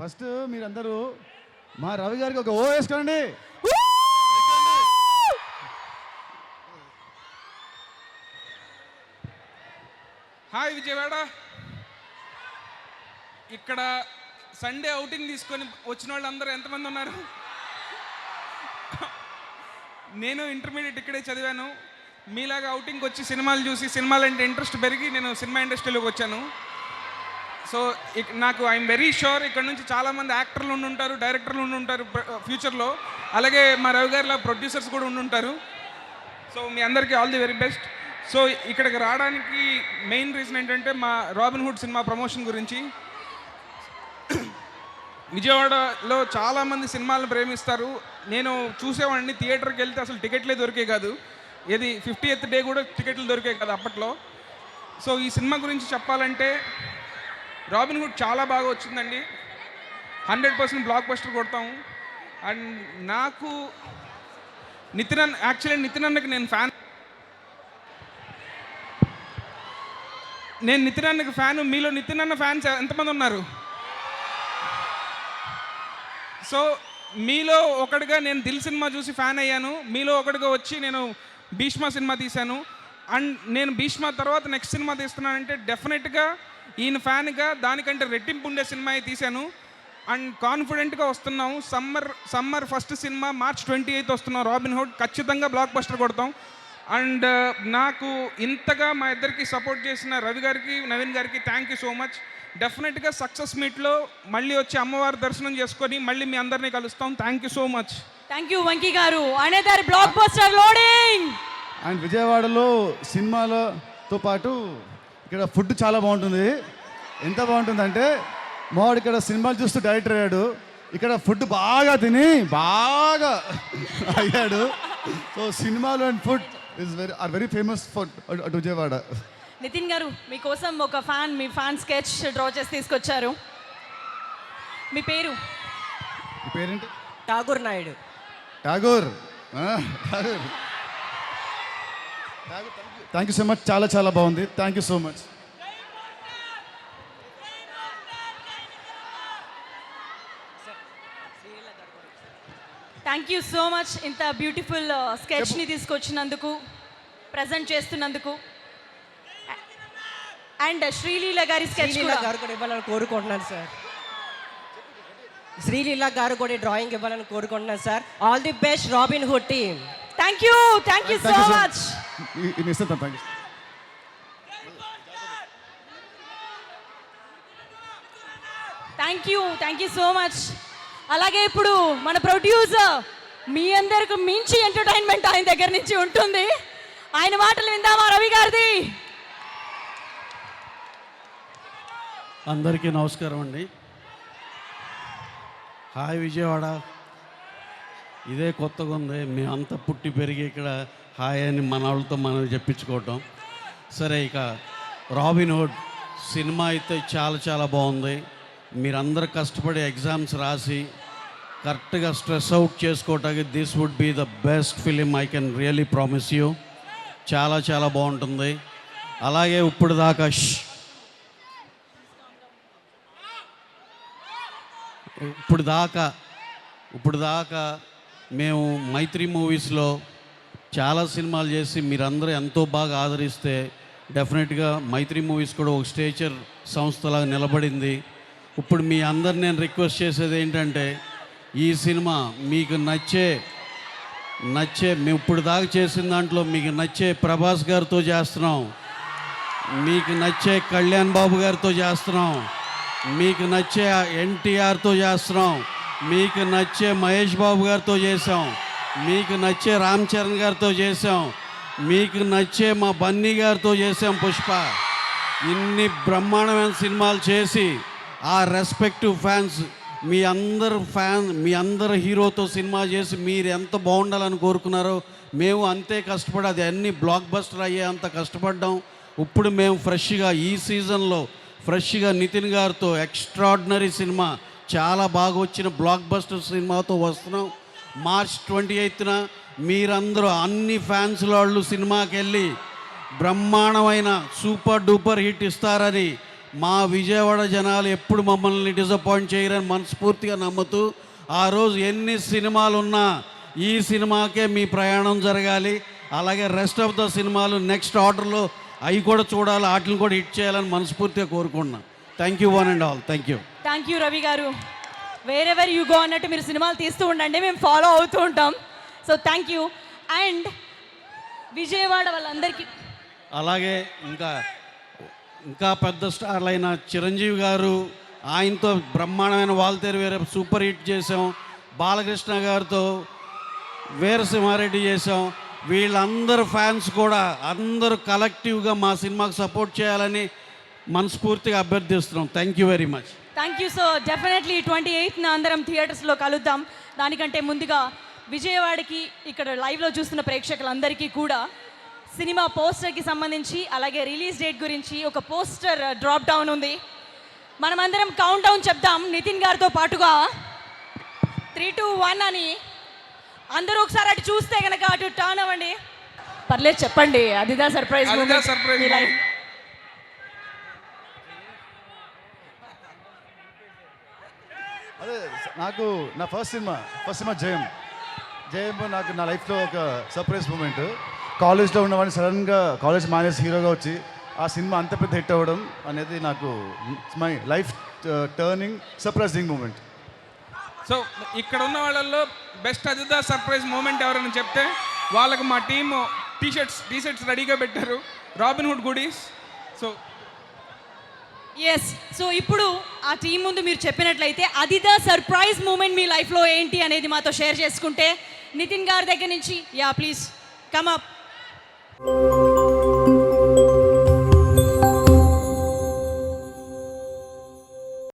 First మీరందరూ మా రవి గారికి ఒక ఓ వేసుకోండి. హాయ్ విజయవాడ. ఇక్కడ సండే అవుటింగ్ తీసుకొని వచ్చిన వాళ్ళు అందరూ ఎంతమంది ఉన్నారు? నేను ఇంటర్మీడియట్ ఇక్కడే చదివాను. మీలాగా అవుటింగ్కి వచ్చి సినిమాలు చూసి సినిమాలంటే ఇంట్రెస్ట్ పెరిగి నేను సినిమా ఇండస్ట్రీలోకి వచ్చాను. సో నాకు ఐఎమ్ వెరీ షూర్ ఇక్కడ నుంచి చాలామంది యాక్టర్లు ఉండుంటారు, డైరెక్టర్లు ఉండుంటారు ఫ్యూచర్లో. అలాగే మా రవి గారిలా ప్రొడ్యూసర్స్ కూడా ఉండుంటారు. సో మీ అందరికీ all the very best. So ఇక్కడికి రావడానికి మెయిన్ రీజన్ ఏంటంటే మా రాబిన్ హుడ్ సినిమా ప్రమోషన్ గురించి. విజయవాడలో చాలామంది సినిమాలను ప్రేమిస్తారు. నేను చూసేవాడిని, థియేటర్కి వెళ్తే అసలు టికెట్లే దొరికే కాదు. ఏది 50th డే కూడా టికెట్లు దొరికే కాదు అప్పట్లో. సో ఈ సినిమా గురించి చెప్పాలంటే రాబిన్ హుడ్ చాలా బాగా వచ్చిందండి. 100% బ్లాక్ బస్టర్ కొడతాము. అండ్ నాకు నితిన్ అన్నకి నేను ఫ్యాన్. నేను నితిన్ అన్నకి ఫ్యాను. మీలో నితిన్ అన్న ఫ్యాన్స్ ఎంతమంది ఉన్నారు? సో మీలో ఒకటిగా నేను దిల్ సినిమా చూసి ఫ్యాన్ అయ్యాను. మీలో ఒకటిగా వచ్చి నేను భీష్మ సినిమా తీశాను. అండ్ నేను భీష్మ తర్వాత నెక్స్ట్ సినిమా తీస్తున్నానంటే డెఫినెట్గా ఈయన ఫ్యాన్గా దానికంటే రెట్టింపు ఉండే సినిమా తీశాను. అండ్ కాన్ఫిడెంట్గా వస్తున్నాము. సమ్మర్ ఫస్ట్ సినిమా March 28 వస్తున్నాం. రాబిన్ హుడ్ ఖచ్చితంగా బ్లాక్ బస్టర్ కొడతాం. అండ్ నాకు ఇంతగా మా ఇద్దరికి సపోర్ట్ చేసిన రవి గారికి, నవీన్ గారికి థ్యాంక్ యూ సో మచ్. డెఫినెట్గా సక్సెస్ మీట్లో మళ్ళీ వచ్చి అమ్మవారి దర్శనం చేసుకొని మళ్ళీ మీ అందరినీ కలుస్తాం. Thank you so much. Thank you Vanki గారు. అనేదారి బ్లాక్ బస్టర్ లోడింగ్. అండ్ విజయవాడలో సినిమాలతో పాటు ఇక్కడ ఫుడ్ చాలా బాగుంటుంది. ఎంత బాగుంటుందంటే మావాడు ఇక్కడ సినిమాలు చూస్తూ డైరెక్టర్ అయ్యాడు. ఇక్కడ ఫుడ్ బాగా తిని బాగా అయ్యాడు. సో సినిమాలు and food are very famous for at Vijayawada. Nitin గారు మీకోసం ఒక మీ ఫ్యాన్ స్కెచ్ డ్రా చేసి తీసుకొచ్చారు. మీ పేరు? ఈ పేరేంటి? Tagore Naidu. Tagore. Thank you so much. చాలా చాలా బాగుంది. Thank you so much. Thank you so much. ఇంత బ్యూటిఫుల్ స్కెచ్ని తీసుకొచ్చినందుకు, ప్రజెంట్ చేస్తున్నందుకు. అండ్ శ్రీలీల గారి స్కెచ్ గారు కూడా ఇవ్వాలని కోరుకుంటున్నాను సార్. శ్రీలీల గారు కూడా డ్రాయింగ్ ఇవ్వాలని కోరుకుంటున్నాను sir. All the best robin hood team. Thank you so much. Thank you so much. అలాగే ఇప్పుడు మన ప్రొడ్యూసర్ మీ అందరికి మించి ఎంటర్టైన్మెంట్ ఆయన దగ్గర నుంచి ఉంటుంది. ఆయన మాటలు విందామా రవి గారిది? అందరికీ నమస్కారం అండి. హాయ్ విజయవాడ. ఇదే కొత్తగా ఉంది. మేమంతా పుట్టి పెరిగి ఇక్కడ హాయ్ అని మన వాళ్ళతో మనం చెప్పించుకోవటం. సరే, ఇక రాబిన్ హుడ్ సినిమా అయితే చాలా చాలా బాగుంది. మీరందరూ కష్టపడి ఎగ్జామ్స్ రాసి కరెక్ట్గా స్ట్రెస్ అవుట్ చేసుకోవటానికి this would be the best film. I can really promise you. చాలా చాలా బాగుంటుంది. అలాగే ఇప్పుడు దాకా మేము మైత్రి మూవీస్లో చాలా సినిమాలు చేసి మీరందరూ ఎంతో బాగా ఆదరిస్తే డెఫినెట్గా మైత్రి మూవీస్ కూడా ఒక స్టేచర్ సంస్థలాగా నిలబడింది. ఇప్పుడు మీ అందరు నేను రిక్వెస్ట్ చేసేది ఏంటంటే, ఈ సినిమా మీకు నచ్చే మేము ఇప్పుడు దాకా చేసిన దాంట్లో మీకు నచ్చే ప్రభాస్ గారితో చేస్తున్నాం, మీకు నచ్చే కళ్యాణ్ బాబు గారితో చేస్తున్నాం, మీకు నచ్చే ఎన్టీఆర్తో చేస్తున్నాం, మీకు నచ్చే మహేష్ బాబు గారితో చేసాం, మీకు నచ్చే రామ్ చరణ్ గారితో చేసాం, మీకు నచ్చే మా బన్నీ గారితో చేసాం పుష్ప. ఇన్ని బ్రహ్మాండమైన సినిమాలు చేసి ఆ రెస్పెక్టివ్ ఫ్యాన్స్ మీ అందరు హీరోతో సినిమా చేసి మీరు ఎంత బాగుండాలని కోరుకున్నారో మేము అంతే కష్టపడి అది అన్ని బ్లాక్ బస్టర్ అయ్యే అంత కష్టపడ్డాం. ఇప్పుడు మేము ఫ్రెష్గా ఈ సీజన్లో నితిన్ గారితో ఎక్స్ట్రాడినరీ సినిమా, చాలా బాగా వచ్చిన బ్లాక్ బస్టర్ సినిమాతో వస్తున్నాం. March 28న మీరందరూ అన్ని ఫ్యాన్స్ వాళ్ళు సినిమాకి వెళ్ళి బ్రహ్మాండమైన సూపర్ డూపర్ హిట్ ఇస్తారని మా విజయవాడ జనాలు ఎప్పుడు మమ్మల్ని డిసప్పాయింట్ చేయరని మనస్ఫూర్తిగా నమ్ముతూ ఆ రోజు ఎన్ని సినిమాలు ఉన్నా ఈ సినిమాకే మీ ప్రయాణం జరగాలి, అలాగే రెస్ట్ ఆఫ్ ద సినిమాలు నెక్స్ట్ ఆర్డర్లో అవి కూడా చూడాలి, వాటిని కూడా హిట్ చేయాలని మనస్ఫూర్తిగా కోరుకుంటున్నాను. Thank you one and all. Thank you. Thank you Ravi గారు. వేరెవర్ యూ గో అన్నట్టు మీరు సినిమాలు తీస్తూ ఉండండి, మేము ఫాలో అవుతూ ఉంటాం. So thank you. And Vijayawada వాళ్ళందరికీ అలాగే ఇంకా పెద్ద స్టార్లు అయిన చిరంజీవి గారు, ఆయనతో బ్రహ్మాండమైన వాల్తేరు వేరే సూపర్ హిట్ చేసాం. బాలకృష్ణ గారితో వీరసింహారెడ్డి చేసాం. వీళ్ళందరూ ఫ్యాన్స్ కూడా అందరూ కలెక్టివ్గా మా సినిమాకు సపోర్ట్ చేయాలని మనస్ఫూర్తిగా అభ్యర్థిస్తున్నాం. Thank you very much. Thank you. So definitely 28న అందరం థియేటర్స్లో కలుద్దాం. దానికంటే ముందుగా విజయవాడకి ఇక్కడ లైవ్లో చూస్తున్న ప్రేక్షకులందరికీ కూడా సినిమా పోస్టర్కి సంబంధించి అలాగే రిలీజ్ డేట్ గురించి ఒక పోస్టర్ డ్రాప్ డౌన్ ఉంది. మనమందరం కౌంట్ డౌన్ చెప్దాం నితిన్ గారితో పాటుగా. 3, 2, 1 అని అందరూ ఒకసారి అటు చూస్తే కనుక అటు టర్న్ అవ్వండి. పర్లేదు చెప్పండి, అదిదా సర్ప్రైజ్. అదిదా surprise moment. అదే నాకు నా ఫస్ట్ సినిమా జయం నాకు నా లైఫ్లో ఒక సర్ప్రైజ్ మూమెంట్. కాలేజ్లో ఉన్నవాడిని సడన్గా కాలేజ్ మానేసి హీరోగా వచ్చి ఆ సినిమా అంత పెద్ద హిట్ అవ్వడం అనేది నాకు my life turning surprising moment. So ఇక్కడ ఉన్న వాళ్ళల్లో బెస్ట్ అదిదా సర్ప్రైజ్ మూమెంట్ ఎవరైనా చెప్తే వాళ్ళకి మా టీమ్ టీషర్ట్స్ రెడీగా పెట్టారు, Robinhood goodies. So yes. So ఇప్పుడు ఆ టీం ముందు మీరు చెప్పినట్లయితే అదిదా సర్ప్రైజ్ మూమెంట్ మీ లైఫ్లో ఏంటి అనేది మాతో షేర్ చేసుకుంటే నితిన్ గారి దగ్గర నుంచి. Yeah please come up.